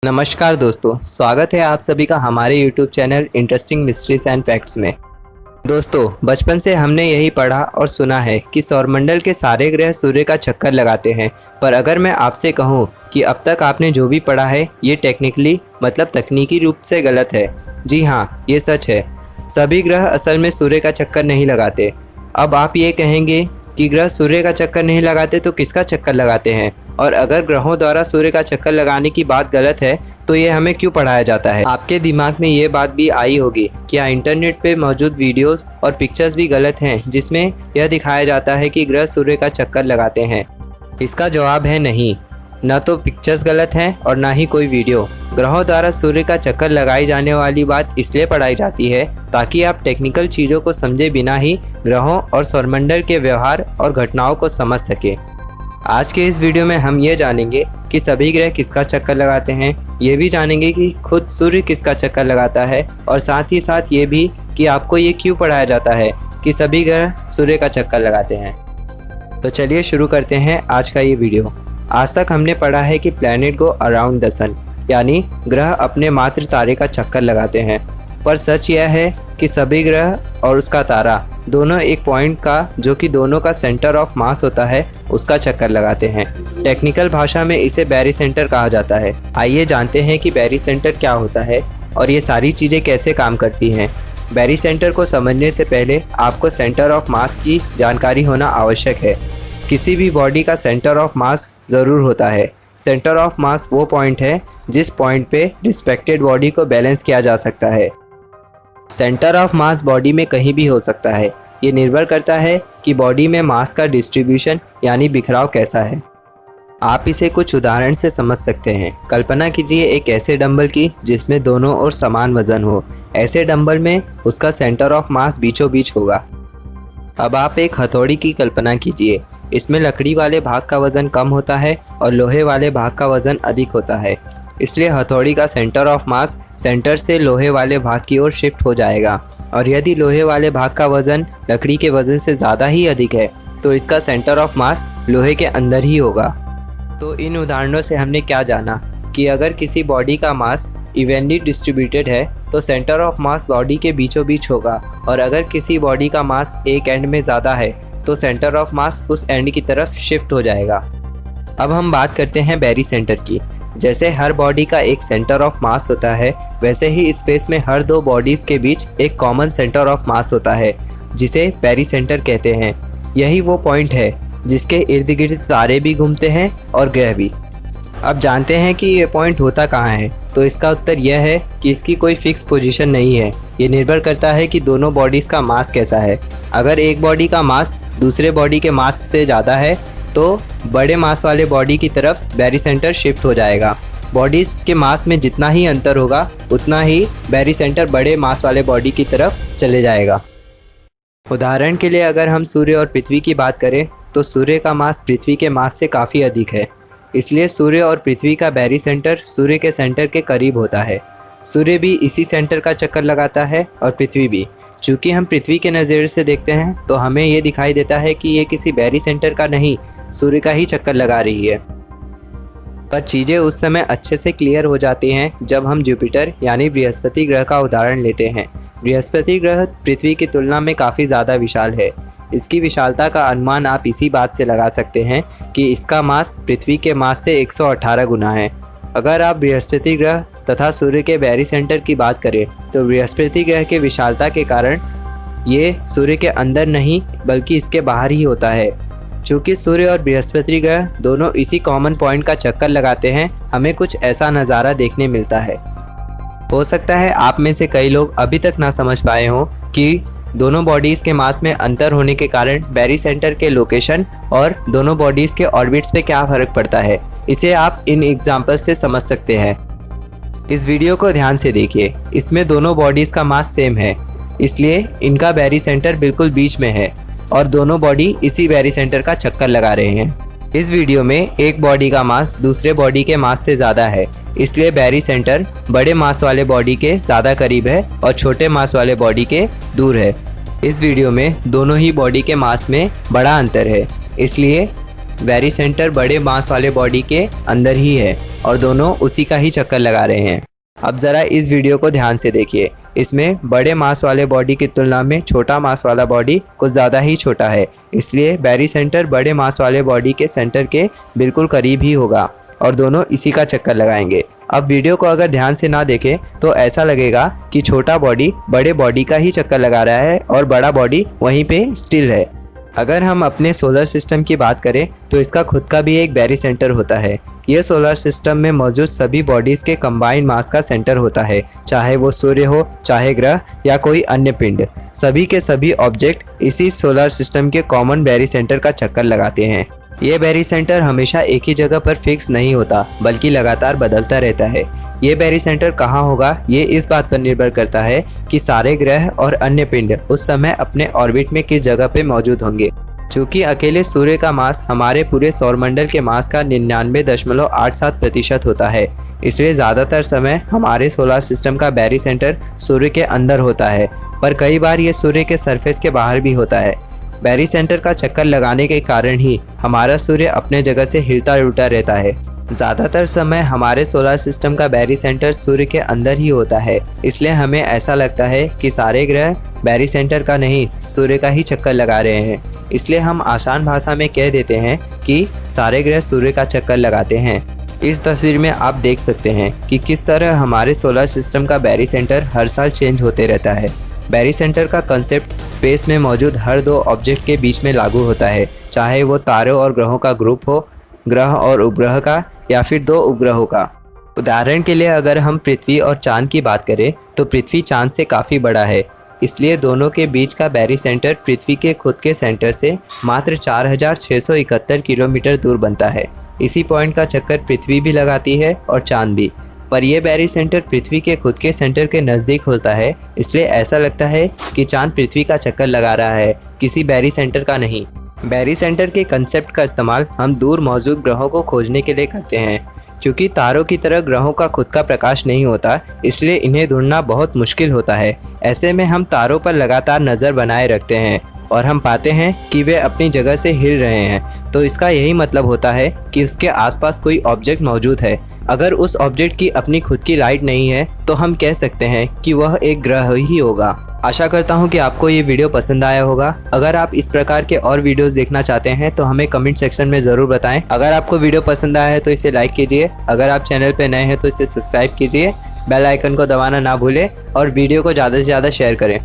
नमस्कार दोस्तों, स्वागत है आप सभी का हमारे YouTube channel interesting mysteries and facts में। दोस्तों, बचपन से हमने यही पढ़ा और सुना है कि सौरमंडल के सारे ग्रह सूर्य का चक्कर लगाते हैं। पर अगर मैं आपसे कहूं कि अब तक आपने जो भी पढ़ा है ये टेक्निकली मतलब तकनीकी रूप से गलत है। जी हाँ, ये सच है। सभी ग्रह असल में सूर्य का चक्कर नहीं लगाते। अब आप ये कहेंगे कि ग्रह सूर्य का चक्कर नहीं लगाते तो किसका चक्कर लगाते हैं, और अगर ग्रहों द्वारा सूर्य का चक्कर लगाने की बात गलत है तो ये हमें क्यों पढ़ाया जाता है। आपके दिमाग में ये बात भी आई होगी क्या इंटरनेट पे मौजूद वीडियोस और पिक्चर्स भी गलत हैं जिसमें यह दिखाया जाता है कि ग्रह सूर्य का चक्कर लगाते हैं। इसका जवाब है नहीं, न तो पिक्चर्स गलत हैं और ना ही कोई वीडियो। ग्रहों द्वारा सूर्य का चक्कर लगाई जाने वाली बात इसलिए पढ़ाई जाती है ताकि आप टेक्निकल चीज़ों को समझे बिना ही ग्रहों और सौरमंडल के व्यवहार और घटनाओं को समझ सके। आज के इस वीडियो में हम ये जानेंगे कि सभी ग्रह किसका चक्कर लगाते हैं, ये भी जानेंगे कि खुद सूर्य किसका चक्कर लगाता है, और साथ ही साथ ये भी कि आपको ये क्यों पढ़ाया जाता है कि सभी ग्रह सूर्य का चक्कर लगाते हैं। तो चलिए शुरू करते हैं आज का ये वीडियो। आज तक हमने पढ़ा है कि प्लैनेट गो अराउंड द सन, यानी ग्रह अपने मात्र तारे का चक्कर लगाते हैं। पर सच यह है कि सभी ग्रह और उसका तारा दोनों एक पॉइंट का, जो कि दोनों का सेंटर ऑफ मास होता है, उसका चक्कर लगाते हैं। टेक्निकल भाषा में इसे बैरी सेंटर कहा जाता है। आइए जानते हैं कि बैरी सेंटर क्या होता है और ये सारी चीज़ें कैसे काम करती हैं। बैरी सेंटर को समझने से पहले आपको सेंटर ऑफ मास की जानकारी होना आवश्यक है। किसी भी बॉडी का सेंटर ऑफ मास ज़रूर होता है। सेंटर ऑफ मास वो पॉइंट है जिस पॉइंट पे रिस्पेक्टेड बॉडी को बैलेंस किया जा सकता है। सेंटर ऑफ मास बॉडी में कहीं भी हो सकता है। ये निर्भर करता है कि बॉडी में मास का डिस्ट्रीब्यूशन यानी बिखराव कैसा है। आप इसे कुछ उदाहरण से समझ सकते हैं। कल्पना कीजिए एक ऐसे डंबल की जिसमें दोनों ओर समान वजन हो। ऐसे डंबल में उसका सेंटर ऑफ मास बीचों बीच होगा। अब आप एक हथौड़ी की कल्पना कीजिए। इसमें लकड़ी वाले भाग का वजन कम होता है और लोहे वाले भाग का वजन अधिक होता है। इसलिए हथौड़ी का सेंटर ऑफ मास सेंटर से लोहे वाले भाग की ओर शिफ्ट हो जाएगा, और यदि लोहे वाले भाग का वजन लकड़ी के वजन से ज़्यादा ही अधिक है तो इसका सेंटर ऑफ मास लोहे के अंदर ही होगा। तो इन उदाहरणों से हमने क्या जाना कि अगर किसी बॉडी का मास इवनली डिस्ट्रीब्यूटेड है तो सेंटर ऑफ मास बॉडी के बीचों बीच होगा, और अगर किसी बॉडी का मास एक एंड में ज़्यादा है तो सेंटर ऑफ मास उस एंड की तरफ शिफ्ट हो जाएगा। अब हम बात करते हैं बैरी सेंटर की। जैसे हर बॉडी का एक सेंटर ऑफ मास होता है, वैसे ही स्पेस में हर दो बॉडीज़ के बीच एक कॉमन सेंटर ऑफ मास होता है जिसे बैरी सेंटर कहते हैं। यही वो पॉइंट है जिसके इर्द गिर्द तारे भी घूमते हैं और ग्रह भी। अब जानते हैं कि ये पॉइंट होता कहाँ है, तो इसका उत्तर यह है कि इसकी कोई फिक्स पोजीशन नहीं है। ये निर्भर करता है कि दोनों बॉडीज़ का मास कैसा है। अगर एक बॉडी का मास दूसरे बॉडी के मास से ज़्यादा है तो बड़े मास वाले बॉडी की तरफ बैरी सेंटर शिफ्ट हो जाएगा। बॉडीज़ के मास में जितना ही अंतर होगा उतना ही बैरी सेंटर बड़े मास वाले बॉडी की तरफ चले जाएगा। उदाहरण के लिए अगर हम सूर्य और पृथ्वी की बात करें तो सूर्य का मास पृथ्वी के मास से काफ़ी अधिक है। इसलिए सूर्य और पृथ्वी का बैरी सेंटर सूर्य के सेंटर के करीब होता है। सूर्य भी इसी सेंटर का चक्कर लगाता है और पृथ्वी भी। चूँकि हम पृथ्वी के नज़रिए से देखते हैं तो हमें ये दिखाई देता है कि ये किसी बैरी सेंटर का नहीं, सूर्य का ही चक्कर लगा रही है। पर चीज़ें उस समय अच्छे से क्लियर हो जाती हैं जब हम जुपिटर यानी बृहस्पति ग्रह का उदाहरण लेते हैं। बृहस्पति ग्रह पृथ्वी की तुलना में काफ़ी ज़्यादा विशाल है। इसकी विशालता का अनुमान आप इसी बात से लगा सकते हैं कि इसका मास पृथ्वी के मास से 118 गुना है। अगर आप बृहस्पति ग्रह तथा सूर्य के बैरी सेंटर की बात करें तो बृहस्पति ग्रह के विशालता के कारण ये सूर्य के अंदर नहीं बल्कि इसके बाहर ही होता है। चूँकि सूर्य और बृहस्पति ग्रह दोनों इसी कॉमन पॉइंट का चक्कर लगाते हैं, हमें कुछ ऐसा नज़ारा देखने मिलता है। हो सकता है आप में से कई लोग अभी तक ना समझ पाए हों कि दोनों बॉडीज़ के मास में अंतर होने के कारण बैरी सेंटर के लोकेशन और दोनों बॉडीज़ के ऑर्बिट्स पे क्या फ़र्क पड़ता है। इसे आप इन एग्जाम्पल्स से समझ सकते हैं। इस वीडियो को ध्यान से देखिए। इसमें दोनों बॉडीज़ का मास सेम है, इसलिए इनका बैरी सेंटर बिल्कुल बीच में है और दोनों बॉडी इसी बैरी सेंटर का चक्कर लगा रहे हैं। इस वीडियो में एक बॉडी का मास दूसरे बॉडी के मास से ज़्यादा है, इसलिए बैरी सेंटर बड़े मास वाले बॉडी के ज़्यादा करीब है और छोटे मास वाले बॉडी के दूर है। इस वीडियो में दोनों ही बॉडी के मास में बड़ा अंतर है, इसलिए बैरी सेंटर बड़े मास वाले बॉडी के अंदर ही है और दोनों उसी का ही चक्कर लगा रहे हैं। अब ज़रा इस वीडियो को ध्यान से देखिए। इसमें बड़े मास वाले बॉडी की तुलना में छोटा मास वाला बॉडी कुछ ज़्यादा ही छोटा है, इसलिए बैरी सेंटर बड़े मास वाले बॉडी के सेंटर के बिल्कुल करीब ही होगा और दोनों इसी का चक्कर लगाएंगे। अब वीडियो को अगर ध्यान से ना देखें तो ऐसा लगेगा कि छोटा बॉडी बड़े बॉडी का ही चक्कर लगा रहा है और बड़ा बॉडी वहीं पे स्टिल है। अगर हम अपने सोलर सिस्टम की बात करें तो इसका खुद का भी एक बैरी सेंटर होता है। यह सोलर सिस्टम में मौजूद सभी बॉडीज़ के कंबाइंड मास का सेंटर होता है, चाहे वो सूर्य हो, चाहे ग्रह या कोई अन्य पिंड। सभी के सभी ऑब्जेक्ट इसी सोलर सिस्टम के कॉमन बैरी सेंटर का चक्कर लगाते हैं। ये बैरी सेंटर हमेशा एक ही जगह पर फिक्स नहीं होता, बल्कि लगातार बदलता रहता है। ये बैरी सेंटर कहाँ होगा ये इस बात पर निर्भर करता है कि सारे ग्रह और अन्य पिंड उस समय अपने ऑर्बिट में किस जगह पे मौजूद होंगे। चूँकि अकेले सूर्य का मास हमारे पूरे सौरमंडल के मास का 99.87% होता है, इसलिए ज़्यादातर समय हमारे सोलर सिस्टम का बैरी सेंटर सूर्य के अंदर होता है, पर कई बार ये सूर्य के सरफेस के बाहर भी होता है। बैरी सेंटर का चक्कर लगाने के कारण ही हमारा सूर्य अपने जगह से हिलता उल्टा रहता है। ज़्यादातर समय हमारे सोलर सिस्टम का बैरी सेंटर सूर्य के अंदर ही होता है, इसलिए हमें ऐसा लगता है कि सारे ग्रह बैरी सेंटर का नहीं सूर्य का ही चक्कर लगा रहे हैं। इसलिए हम आसान भाषा में कह देते हैं कि सारे ग्रह सूर्य का चक्कर लगाते हैं। इस तस्वीर में आप देख सकते हैं कि किस तरह हमारे सोलर सिस्टम का बैरी सेंटर हर साल चेंज होते रहता है। बैरी सेंटर का कंसेप्ट स्पेस में मौजूद हर दो ऑब्जेक्ट के बीच में लागू होता है, चाहे वो तारों और ग्रहों का ग्रुप हो, ग्रह और उपग्रह का, या फिर दो उपग्रहों का। उदाहरण के लिए अगर हम पृथ्वी और चांद की बात करें तो पृथ्वी चांद से काफ़ी बड़ा है, इसलिए दोनों के बीच का बैरी सेंटर पृथ्वी के खुद के सेंटर से मात्र 4671 किलोमीटर दूर बनता है। इसी पॉइंट का चक्कर पृथ्वी भी लगाती है और चांद भी, पर यह बैरी सेंटर पृथ्वी के खुद के सेंटर के नज़दीक होता है, इसलिए ऐसा लगता है कि चांद पृथ्वी का चक्कर लगा रहा है, किसी बैरी सेंटर का नहीं। बैरी सेंटर के कंसेप्ट का इस्तेमाल हम दूर मौजूद ग्रहों को खोजने के लिए करते हैं। क्योंकि तारों की तरह ग्रहों का खुद का प्रकाश नहीं होता, इसलिए इन्हें ढूंढना बहुत मुश्किल होता है। ऐसे में हम तारों पर लगातार नज़र बनाए रखते हैं और हम पाते हैं कि वे अपनी जगह से हिल रहे हैं, तो इसका यही मतलब होता है कि उसके आसपास कोई ऑब्जेक्ट मौजूद है। अगर उस ऑब्जेक्ट की अपनी खुद की लाइट नहीं है तो हम कह सकते हैं कि वह एक ग्रह ही होगा। आशा करता हूँ कि आपको ये वीडियो पसंद आया होगा। अगर आप इस प्रकार के और वीडियोस देखना चाहते हैं तो हमें कमेंट सेक्शन में ज़रूर बताएं। अगर आपको वीडियो पसंद आया है तो इसे लाइक कीजिए। अगर आप चैनल पर नए हैं तो इसे सब्सक्राइब कीजिए। बेल आइकन को दबाना ना भूलें और वीडियो को ज़्यादा से ज़्यादा शेयर करें।